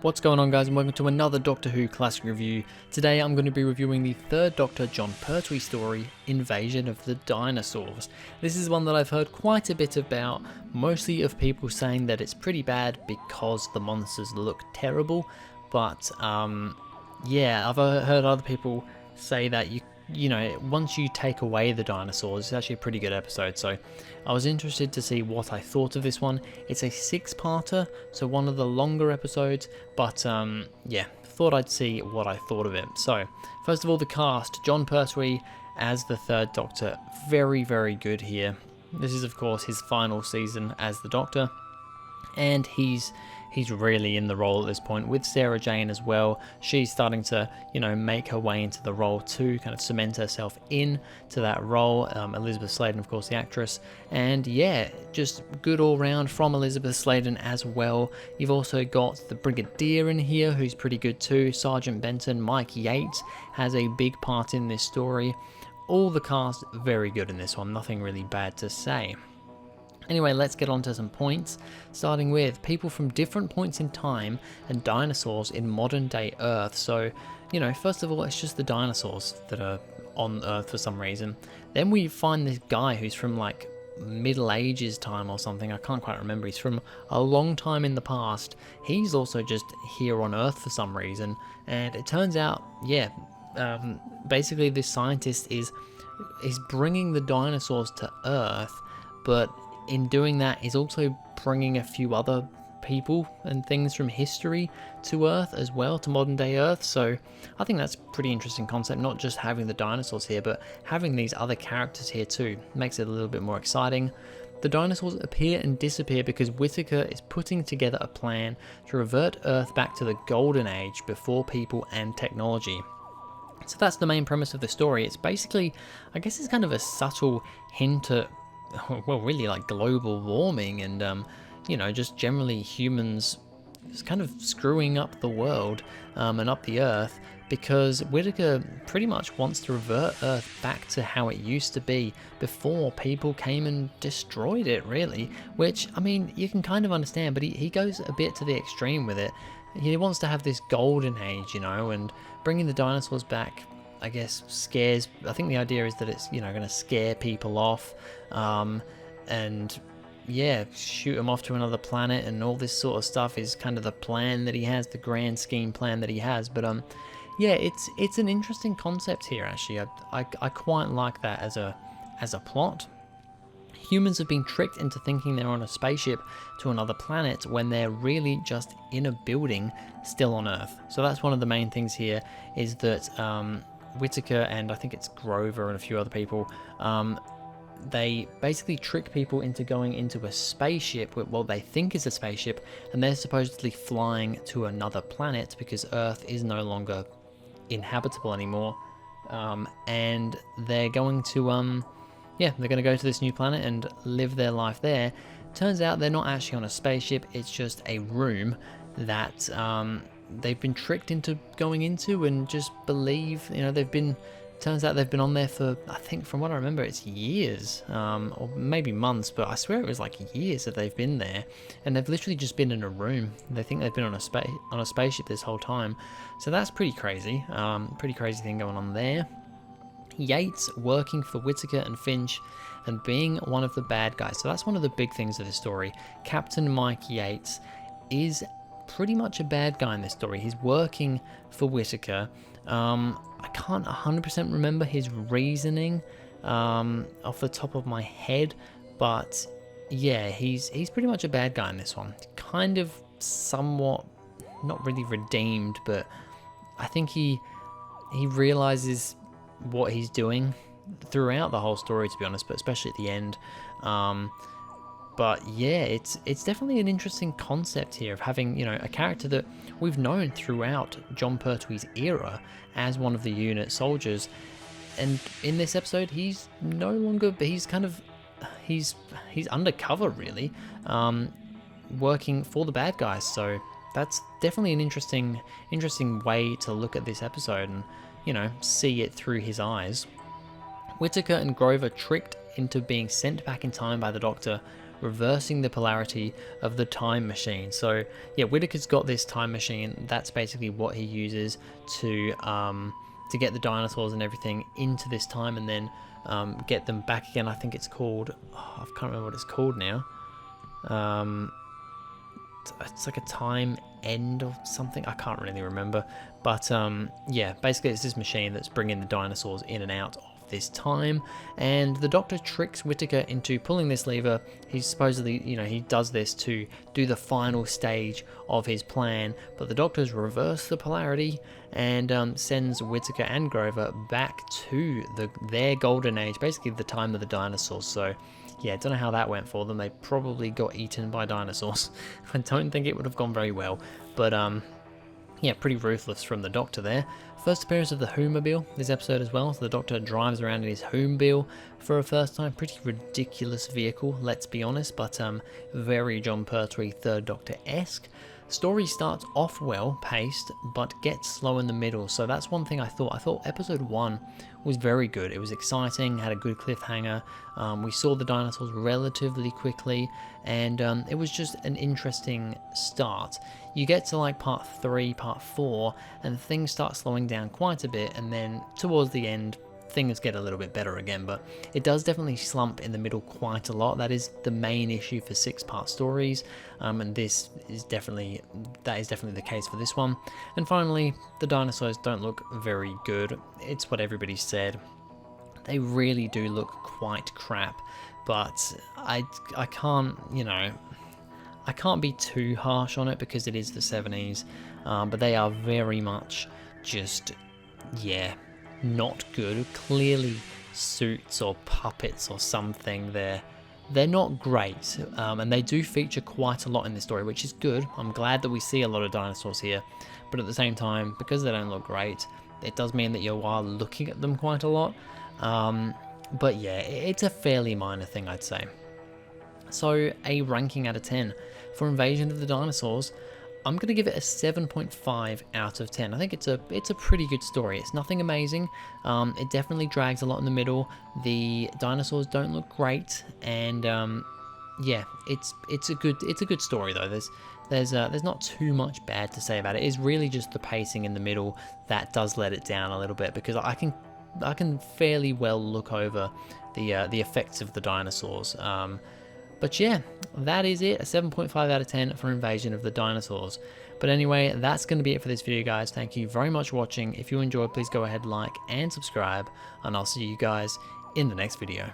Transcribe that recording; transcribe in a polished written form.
What's going on, guys, and welcome to another Doctor Who Classic Review. Today I'm going to be reviewing the third Doctor Jon Pertwee story, Invasion of the Dinosaurs. This is one that I've heard quite a bit about, mostly of people saying that it's pretty bad because the monsters look terrible, but yeah, I've heard other people say that you know, once you take away the dinosaurs, it's actually a pretty good episode. So I was interested to see what I thought of this one. It's a 6-parter, so one of the longer episodes, but yeah, thought I'd see what I thought of it. So first of all, the cast. Jon Pertwee as the third Doctor, very, very good here. This is of course his final season as the Doctor, and he's really in the role at this point, with Sarah Jane as well. She's starting to, you know, make her way into the role too, kind of cement herself in to that role. Elizabeth Sladen, of course, the actress. And yeah, just good all round from Elizabeth Sladen as well. You've also got the Brigadier in here, who's pretty good too. Sergeant Benton, Mike Yates has a big part in this story. All the cast very good in this one, nothing really bad to say. Anyway, let's get on to some points, starting with people from different points in time and dinosaurs in modern day Earth. So, you know, first of all, it's just the dinosaurs that are on Earth for some reason. Then we find this guy who's from like Middle Ages time or something, I can't quite remember. He's from a long time in the past. He's also just here on Earth for some reason. And it turns out, yeah, basically this scientist is bringing the dinosaurs to Earth, but in doing that, he's also bringing a few other people and things from history to Earth as well, to modern day Earth. So I think that's a pretty interesting concept, not just having the dinosaurs here, but having these other characters here too. Makes it a little bit more exciting. The dinosaurs appear and disappear because Whittaker is putting together a plan to revert Earth back to the Golden Age before people and technology. So that's the main premise of the story. It's basically, I guess it's kind of a subtle hint at, well, really like global warming and, you know, just generally humans just kind of screwing up the world and up the Earth, because Whittaker pretty much wants to revert Earth back to how it used to be before people came and destroyed it, really. Which, I mean, you can kind of understand, but he goes a bit to the extreme with it. He wants to have this golden age, you know, and bringing the dinosaurs back, I guess, scares. I think the idea is that it's, you know, going to scare people off, and yeah, shoot them off to another planet, and all this sort of stuff is kind of the plan that he has, the grand scheme plan that he has. But yeah, it's an interesting concept here. Actually, I quite like that as a plot. Humans have been tricked into thinking they're on a spaceship to another planet when they're really just in a building still on Earth. So that's one of the main things here, is that Whittaker and I think it's Grover and a few other people, they basically trick people into going into a spaceship, what they think is a spaceship, and they're supposedly flying to another planet because Earth is no longer inhabitable anymore, and they're going to yeah, they're going to go to this new planet and live their life there. Turns out they're not actually on a spaceship, it's just a room that they've been tricked into going into, and just believe, you know, turns out they've been on there for, I think from what I remember, it's years, or maybe months, but I swear it was like years that they've been there, and they've literally just been in a room. They think they've been on a spaceship this whole time. So that's pretty crazy, pretty crazy thing going on there. Yates working for Whittaker and Finch and being one of the bad guys. So that's one of the big things of the story. Captain Mike Yates is pretty much a bad guy in this story. He's working for Whittaker. I can't 100% remember his reasoning off the top of my head, but yeah, he's pretty much a bad guy in this one. Kind of somewhat, not really redeemed, but I think he realizes what he's doing throughout the whole story, to be honest, but especially at the end. But yeah, it's definitely an interesting concept here of having, you know, a character that we've known throughout Jon Pertwee's era as one of the unit soldiers, and in this episode he's no longer, but he's kind of he's undercover really, working for the bad guys. So that's definitely an interesting way to look at this episode and, you know, see it through his eyes. Whittaker and Grover, tricked into being sent back in time by the Doctor, reversing the polarity of the time machine. So yeah, Whittaker's got this time machine. That's basically what he uses to get the dinosaurs and everything into this time, and then get them back again. I think it's called, I can't remember what it's called now. It's like a time end or something. I can't really remember. But yeah, basically it's this machine that's bringing the dinosaurs in and out of this time, and the Doctor tricks Whittaker into pulling this lever. He's supposedly, he does this to do the final stage of his plan, but the Doctor's reversed the polarity and sends Whittaker and Grover back to their golden age, basically the time of the dinosaurs. So yeah, don't know how that went for them. They probably got eaten by dinosaurs. I don't think it would have gone very well, but yeah, pretty ruthless from the Doctor there. First appearance of the Whomobile this episode as well. So the Doctor drives around in his Whomobile for a first time. Pretty ridiculous vehicle, let's be honest, but very Jon Pertwee Third Doctor-esque. Story starts off well paced, but gets slow in the middle. So that's one thing I thought. I thought episode 1 was very good. It was exciting, had a good cliffhanger. We saw the dinosaurs relatively quickly, and it was just an interesting start. You get to like part 3, part 4, and things start slowing down quite a bit, and then towards the end, things get a little bit better again, but it does definitely slump in the middle quite a lot. That is the main issue for 6-part stories, and that is definitely the case for this one. And finally, the dinosaurs don't look very good. It's what everybody said. They really do look quite crap, but I can't, I can't be too harsh on it because it is the 70s, but they are very much just, yeah, not good. Clearly suits or puppets or something. They're not great, and they do feature quite a lot in this story, which is good. I'm glad that we see a lot of dinosaurs here, but at the same time, because they don't look great, it does mean that you are looking at them quite a lot. But yeah, it's a fairly minor thing, I'd say. So a ranking out of 10 for Invasion of the Dinosaurs, I'm going to give it a 7.5 out of 10. I think it's a pretty good story. It's nothing amazing. It definitely drags a lot in the middle. The dinosaurs don't look great, and yeah, it's a good story though. There's not too much bad to say about it. It's really just the pacing in the middle that does let it down a little bit, because I can fairly well look over the effects of the dinosaurs. But yeah, that is it, a 7.5 out of 10 for Invasion of the Dinosaurs. But anyway, that's going to be it for this video, guys. Thank you very much for watching. If you enjoyed, please go ahead, like and subscribe, and I'll see you guys in the next video.